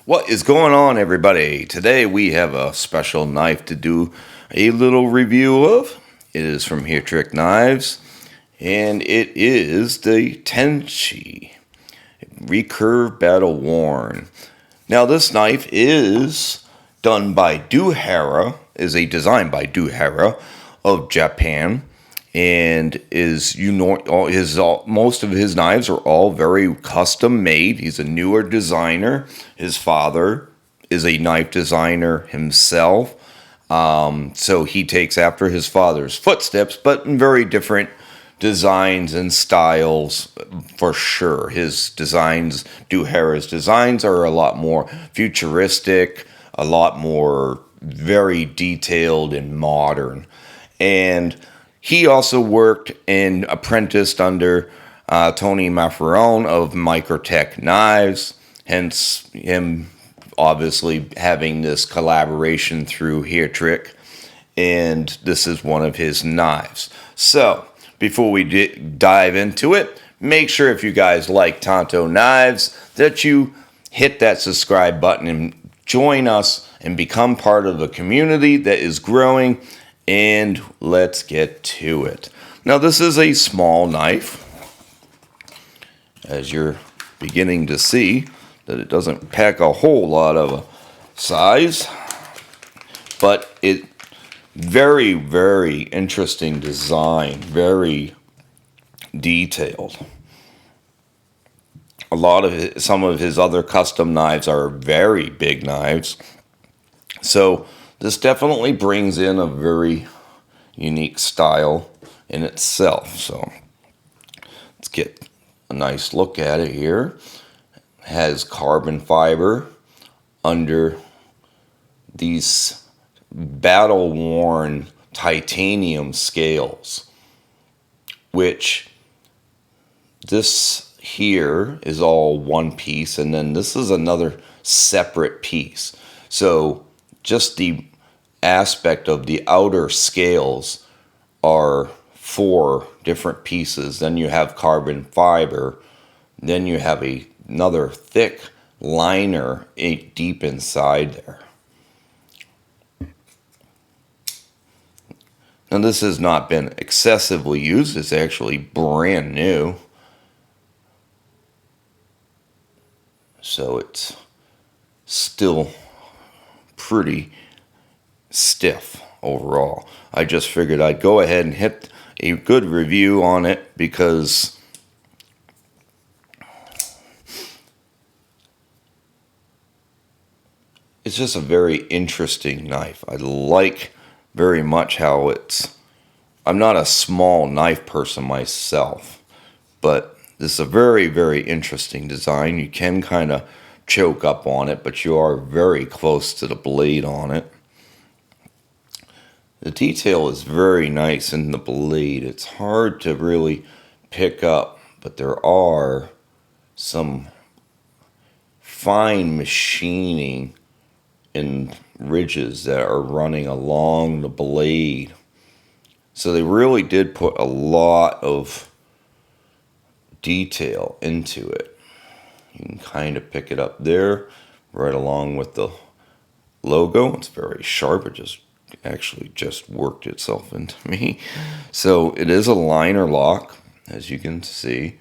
What is going on, everybody? Today we have a special knife to do a little review of. It is from Heretic Knives, and it is the Tenshi Recurve Battle Worn. Now, this knife is done by Hara, is a design by Hara of Japan, and most of his knives are all very custom made. He's a newer designer. His father is a knife designer himself, so he takes after his father's footsteps, but in very different designs and styles for sure. His designs, Hara's designs, are a lot more futuristic, a lot more very detailed and modern, and he also worked and apprenticed under Tony Mafferone of Microtech Knives, hence him obviously having this collaboration through Heretic, and this is one of his knives. So, before we dive into it, make sure if you guys like Tanto Knives that you hit that subscribe button and join us and become part of the community that is growing. And let's get to it. Now, this is a small knife, as you're beginning to see that it doesn't pack a whole lot of size, but it very, very interesting design, very detailed. Some of his other custom knives are very big knives, so this definitely brings in a very unique style in itself. So let's get a nice look at it here. It has carbon fiber under these battle-worn titanium scales, which this here is all one piece, and then this is another separate piece. So just the aspect of the outer scales are 4 different pieces. Then you have carbon fiber. Then you have another thick liner deep inside there. Now, this has not been excessively used. It's actually brand new. So it's still pretty stiff overall. I just figured I'd go ahead and hit a good review on it because it's just a very interesting knife. I like very much how I'm not a small knife person myself, but this is a very, very interesting design. You can kind of choke up on it, but you are very close to the blade on it. The detail is very nice in the blade. It's hard to really pick up, but there are some fine machining and ridges that are running along the blade. So they really did put a lot of detail into it. You can kind of pick it up there, right along with the logo. It's very sharp. It just worked itself into me. So it is a liner lock, as you can see.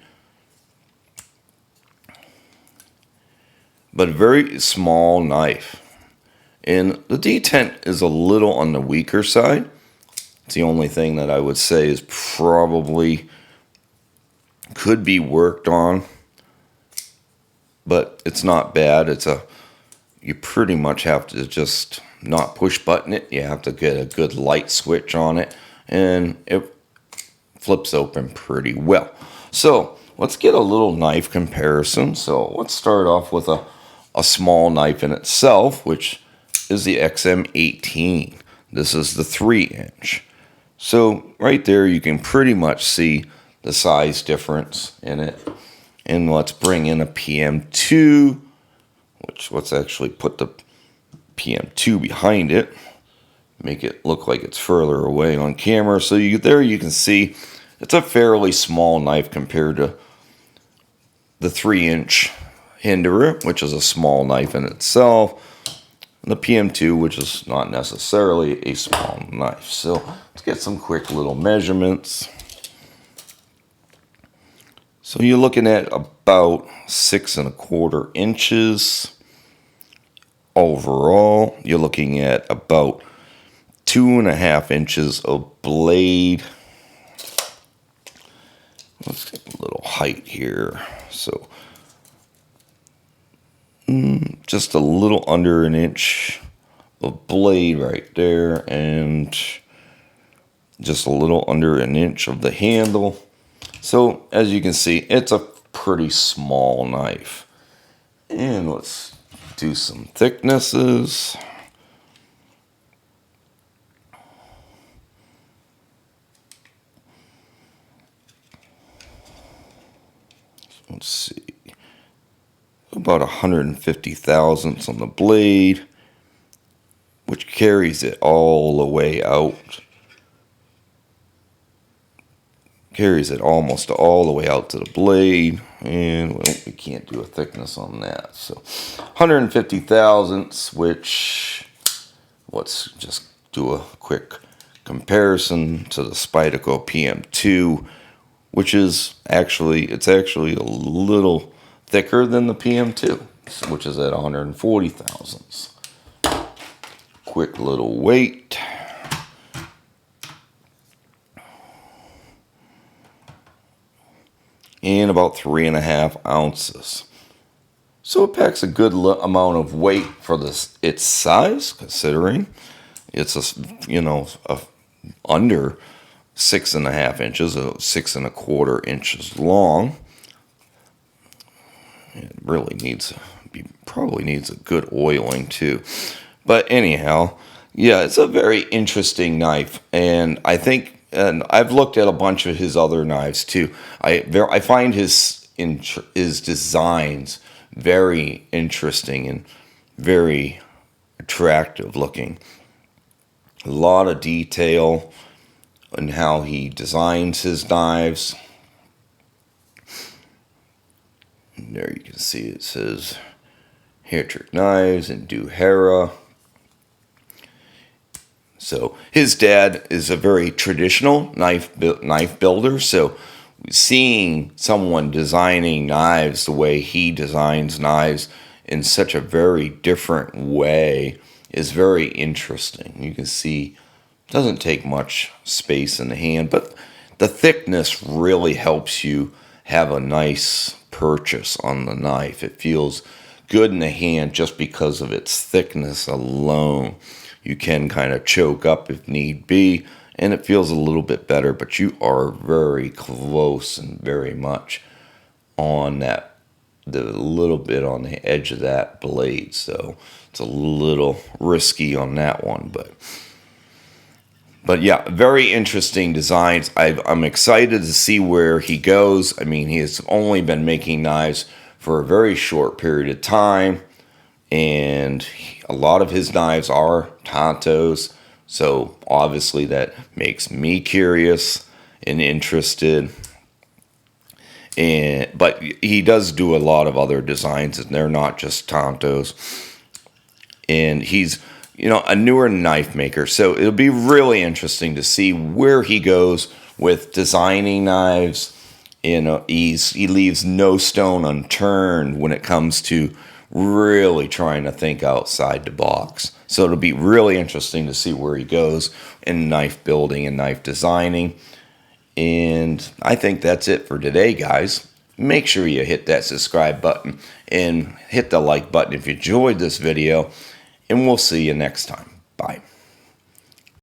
But a very small knife. And the detent is a little on the weaker side. It's the only thing that I would say is probably could be worked on. But it's not bad. You pretty much have to just not push button it. You have to get a good light switch on it, and it flips open pretty well. So let's get a little knife comparison. So let's start off with a small knife in itself, which is the XM18. This is the 3-inch. So right there you can pretty much see the size difference in it. And let's bring in a PM2, let's actually put the PM2 behind it, make it look like it's further away on camera. So you can see it's a fairly small knife compared to the 3-inch Hinderer, which is a small knife in itself, and the PM2, which is not necessarily a small knife. So let's get some quick little measurements. So you're looking at about 6¼ inches. Overall, you're looking at about 2½ inches of blade. Let's get a little height here. So just a little under an inch of blade right there, and just a little under an inch of the handle. So as you can see, it's a pretty small knife. And let's do some thicknesses. Let's see, about 150 thousandths on the blade, which carries it all the way out. Carries it almost all the way out to the blade, and well, we can't do a thickness on that. So 150 thousandths, which, let's just do a quick comparison to the Spyderco PM2, which is actually a little thicker than the PM2, which is at 140 thousandths. Quick little weight. And about 3½ ounces. So it packs a good amount of weight for its size, considering it's under 6½ inches, 6¼ inches long. It really probably needs a good oiling too. But anyhow, yeah, it's a very interesting knife, and I think. And I've looked at a bunch of his other knives too. I find his designs very interesting and very attractive looking. A lot of detail in how he designs his knives. And there you can see it says Heretic Knives and Hara. So his dad is a very traditional knife builder. So seeing someone designing knives the way he designs knives in such a very different way is very interesting. You can see it doesn't take much space in the hand, but the thickness really helps you have a nice purchase on the knife. It feels good in the hand just because of its thickness alone. You can kind of choke up if need be, and it feels a little bit better, but you are very close and very much on the little bit on the edge of that blade. So it's a little risky on that one, but yeah, very interesting designs. I'm excited to see where he goes. I mean, he has only been making knives for a very short period of time, and a lot of his knives are Tantos, so obviously that makes me curious and interested. But he does do a lot of other designs, and they're not just Tantos. And he's, a newer knife maker, so it'll be really interesting to see where he goes with designing knives. He leaves no stone unturned when it comes to really trying to think outside the box. So it'll be really interesting to see where he goes in knife building and knife designing. And I think that's it for today, guys. Make sure you hit that subscribe button and hit the like button if you enjoyed this video. And we'll see you next time. Bye.